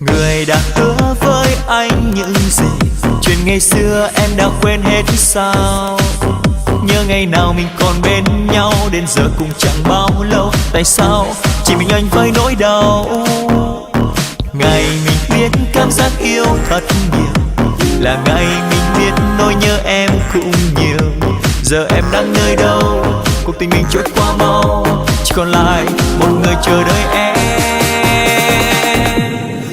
Người đã hứa với anh những gì chuyện ngày xưa em đã quên hết sao? Nhớ ngày nào mình còn bên nhau, đến giờ cũng chẳng bao lâu. Tại sao chỉ mình anh với nỗi đau? Ngày mình biết cảm giác yêu thật nhiều, là ngày mình biết nỗi nhớ em cũng nhiều. Giờ em đang nơi đâu? Cuộc tình mình trôi qua mau, chỉ còn lại một người chờ đợi em.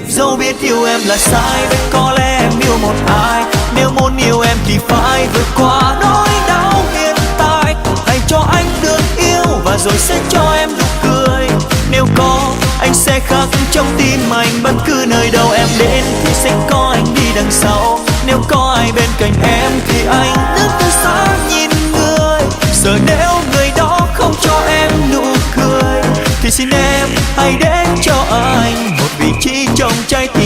Dẫu biết yêu em là sai, biết có lẽ em yêu một ai. Nếu muốn yêu em thì phải vượt qua nỗi đau hiện tại. Hãy cho anh được yêu và rồi sẽ cho em nụ cười. Nếu có, anh sẽ khắc trong tim anh. Bất cứ nơi đâu em đến thì sẽ có anh đi đằng sau. Nếu có ai bên cạnh em thì anh đứng từ xa nhìn người. Giờ nếu người đó không cho em nụ cười thì xin em hãy đến cho anh một vị trí trong trái tim.